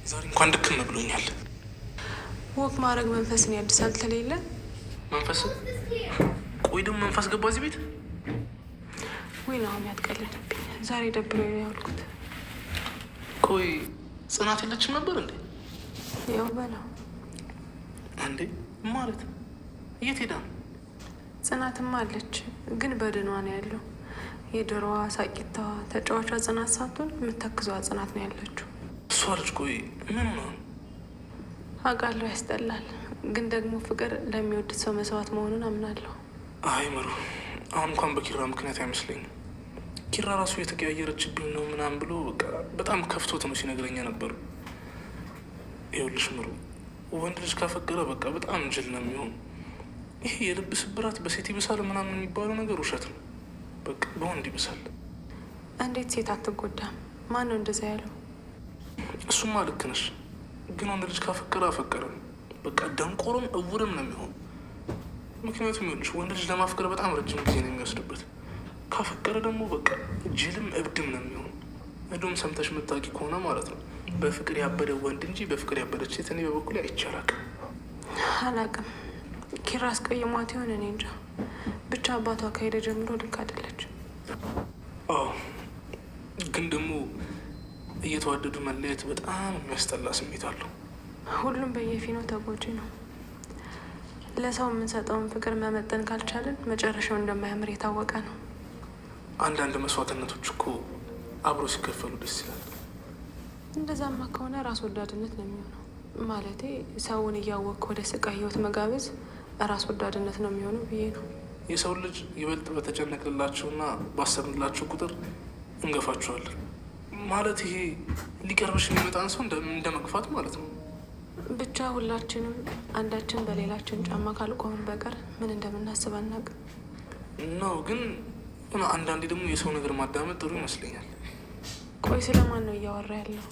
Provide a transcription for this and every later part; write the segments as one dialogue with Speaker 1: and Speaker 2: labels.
Speaker 1: ዛሬ እንኳን ድክም ብሎኛል።
Speaker 2: ወክ ማድረግ መንፈስን ያድሳል ተሌለ
Speaker 1: መንፈስ? ቆይ ደግሞ መንፈስ ገባ እዚህ ቤት?
Speaker 2: ወይ ነው ያትቀልድብኝ። ዛሬ ደብሮ ያልኩት።
Speaker 1: ቆይ ጽናት የለችም ነበር እንዴ?
Speaker 2: ያው በለው
Speaker 1: እንዴ ማለት የት ሄዳ ነው?
Speaker 2: ጽናትማ አለች፣ ግን በድኗ ነው ያለው። የድሮዋ ሳቂታዋ ተጫዋቿ ጽናት ሳትሆን የምታክዘዋ ጽናት ነው ያለችው።
Speaker 1: እሷ ልጅ ቆይ ምን ሆነ?
Speaker 2: አውቃለሁ ያስጠላል፣ ግን ደግሞ ፍቅር ለሚወዱት ሰው መስዋዕት መሆኑን አምናለሁ።
Speaker 1: አይ ምሩ፣ አሁን እንኳን በኪራ ምክንያት አይመስለኝም። ኪራ ራሱ የተቀያየረችብኝ ነው ምናምን ብሎ በጣም ከፍቶት ነው ሲነግረኝ ነበር። ይኸውልሽ ምሩ፣ ወንድ ልጅ ካፈቀረ በቃ በጣም ጅል ነው የሚሆን። ይሄ የልብ ስብራት በሴት ይብሳል ምናምን የሚባለው ነገር ውሸት ነው። በቃ በወንድ ይብሳል።
Speaker 2: እንዴት ሴት አትጎዳም? ማን ነው እንደዛ ያለው?
Speaker 1: እሱማ ልክ ነሽ፣ ግን ወንድ ልጅ ካፈቀረ አፈቀረ ነው። በቃ ደንቆሮም እውርም ነው የሚሆን። ምክንያቱም ይኸውልሽ ወንድ ልጅ ለማፍቀር በጣም ረጅም ጊዜ ነው የሚወስድበት። ካፈቀረ ደግሞ በቃ ጅልም እብድም ነው የሚሆን። እንደውም ሰምተሽ የምታውቂ ከሆነ ማለት ነው በፍቅር ያበደ ወንድ እንጂ በፍቅር ያበደች ሴት እኔ በበኩሌ አይቼ
Speaker 2: አላውቅም። ኪራ አስቀይሟት ይሆን? እኔ እንጃ። ብቻ አባቷ ከሄደ ጀምሮ ልክ አይደለች።
Speaker 1: አዎ፣ ግን ደግሞ እየተዋደዱ መለየት በጣም የሚያስጠላ ስሜት አለው።
Speaker 2: ሁሉም በየፊናው ተጎጂ ነው። ለሰው የምንሰጠውን ፍቅር መመጠን ካልቻልን መጨረሻው እንደማያምር የታወቀ ነው።
Speaker 1: አንዳንድ መስዋዕትነቶች እኮ አብሮ ሲከፈሉ ደስ ይላል።
Speaker 2: እንደዛማ ከሆነ ራስ ወዳድነት ነው የሚሆነው። ማለቴ ሰውን እያወቅክ ወደ ስቃይ ህይወት መጋበዝ ራስ ወዳድነት ነው የሚሆነው ብዬ ነው።
Speaker 1: የሰው ልጅ ይበልጥ በተጨነቅላቸውና ባሰብንላቸው ቁጥር እንገፋቸዋለን። ማለት ይሄ ሊቀርብሽ የሚመጣን ሰው እንደ መግፋት ማለት ነው።
Speaker 2: ብቻ ሁላችንም አንዳችን በሌላችን ጫማ ካልቆምን በቀር ምን እንደምናስብ አናውቅም
Speaker 1: ነው። ግን አንዳንዴ ደግሞ የሰው ነገር ማዳመጥ ጥሩ ይመስለኛል።
Speaker 2: ቆይ ስለማን ነው እያወራ ያለው?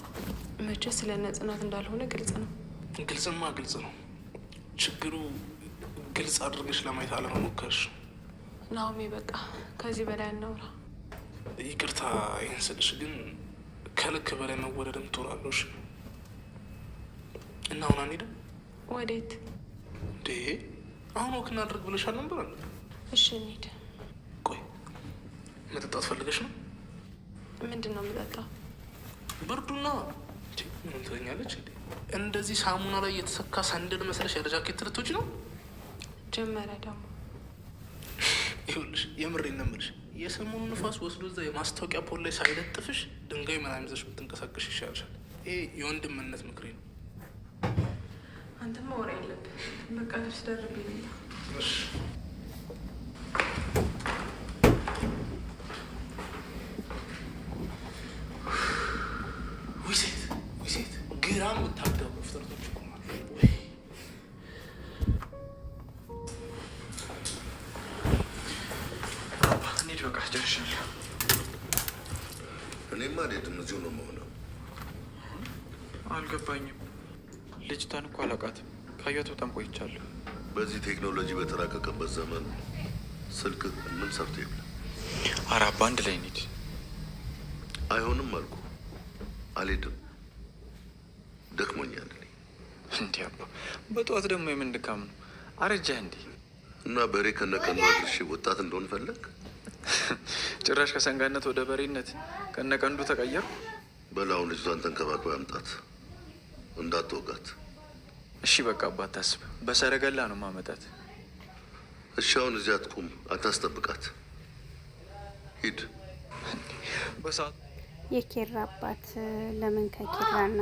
Speaker 2: መቼ ስለ ጽናት እንዳልሆነ ግልጽ ነው።
Speaker 1: ግልጽማ ግልጽ ነው። ችግሩ ግልጽ አድርገሽ ለማየት አለመሞከርሽ።
Speaker 2: ናሆሜ በቃ ከዚህ በላይ አናውራ።
Speaker 1: ይቅርታ ይህን ስልሽ ግን ከልክ በላይ መወደድም ትሆናለሽ። እና አሁን አንሄድም?
Speaker 2: ወዴት
Speaker 1: እንዴ? አሁን ወክ እናድርግ ብለሻል ነበር አለ።
Speaker 2: እሺ እንሂድ።
Speaker 1: ቆይ መጠጣት ፈልገሽ ነው?
Speaker 2: ምንድን ነው የምጠጣው?
Speaker 1: ብርዱና ምን ትለኛለች እንዴ? እንደዚህ ሳሙና ላይ የተሰካ ሰንደል መስለሽ ያለ ጃኬት ልትወጪ ነው?
Speaker 2: ጀመረ ደግሞ።
Speaker 1: ይኸውልሽ የምሬን ነው የምልሽ፣ የሰሞኑ ንፋስ ወስዶ እዛ የማስታወቂያ ፖል ላይ ሳይለጥፍሽ ድንጋይ ምናምን ይዘሽ ብትንቀሳቀሽ ይሻልሻል። ይሄ የወንድምነት ምክሬ ነው።
Speaker 2: አንተማ ወሬ የለብህ። በቃ ልብስ ደርብ ይልኛ።
Speaker 1: ዊሴት ግራ የምታጋቡ ፍጥረቶች እኮ ናቸው።
Speaker 3: እንሂድ በቃ ጨርሻለሁ።
Speaker 4: እኔማ አልሄድም፣ እዚሁ ነው የምሆነው።
Speaker 3: አልገባኝም። ልጅቷን እኮ አላውቃትም። ካየኋት በጣም ቆይቻለሁ።
Speaker 4: በዚህ ቴክኖሎጂ በተራቀቀበት ዘመን ስልክ ምን ሰርቶ የለም።
Speaker 3: ኧረ አባ አንድ ላይ እንሂድ።
Speaker 4: አይሆንም አልኩ፣ አልሄድም፣ ደክሞኛል።
Speaker 3: እንዲህ አባ በጠዋት ደግሞ የምን ድካም ነው? አረጃህ እንዴ?
Speaker 4: እና በሬ ከነቀኑ አድርሼ ወጣት እንደሆን ፈለግ?
Speaker 3: ጭራሽ ከሰንጋነት ወደ በሬነት ከነቀንዱ ተቀየሩ።
Speaker 4: በላሁን ልጅቷን ተንከባክባ ያምጣት፣ እንዳትወጋት።
Speaker 3: እሺ በቃ አባ አታስብ፣ በሰረገላ ነው ማመጣት።
Speaker 4: እሺ አሁን እዚህ አትቁም፣ አታስጠብቃት፣ ሂድ።
Speaker 3: በሰዓት
Speaker 5: የኪራ አባት ለምን ከኪራና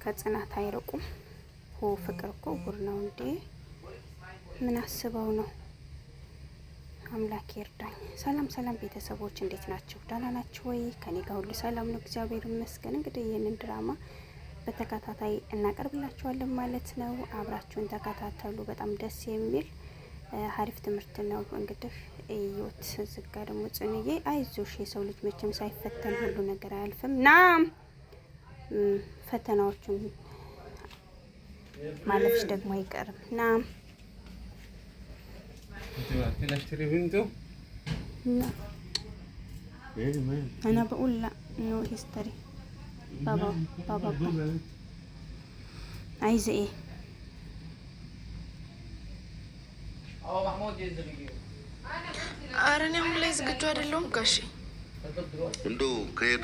Speaker 5: ከጽናት አይርቁም? ሆ ፍቅር እኮ ጉር ነው እንዴ! ምን አስበው ነው? አምላክ ይርዳኝ። ሰላም ሰላም ቤተሰቦች እንዴት ናቸው? ደህና ናችሁ ወይ? ከኔ ጋር ሁሉ ሰላም ነው፣ እግዚአብሔር ይመስገን። እንግዲህ ይህንን ድራማ በተከታታይ እናቀርብላችኋለን ማለት ነው። አብራችሁን ተከታተሉ። በጣም ደስ የሚል ሀሪፍ ትምህርት ነው። እንግዲህ እዩት። ዝጋ ደግሞ ጽንዬ አይዞሽ፣ የሰው ልጅ መቼም ሳይፈተን ሁሉ ነገር አያልፍም። ናም ፈተናዎቹን ማለፍሽ ደግሞ አይቀርም። ናም أنا بقول لا إنه هيستوري. بابا عايزة إيه؟
Speaker 2: ኧረ እኔ አሁን ላይ ዝግጁ አይደለሁም ጋሼ።
Speaker 4: እንደው ከሄደ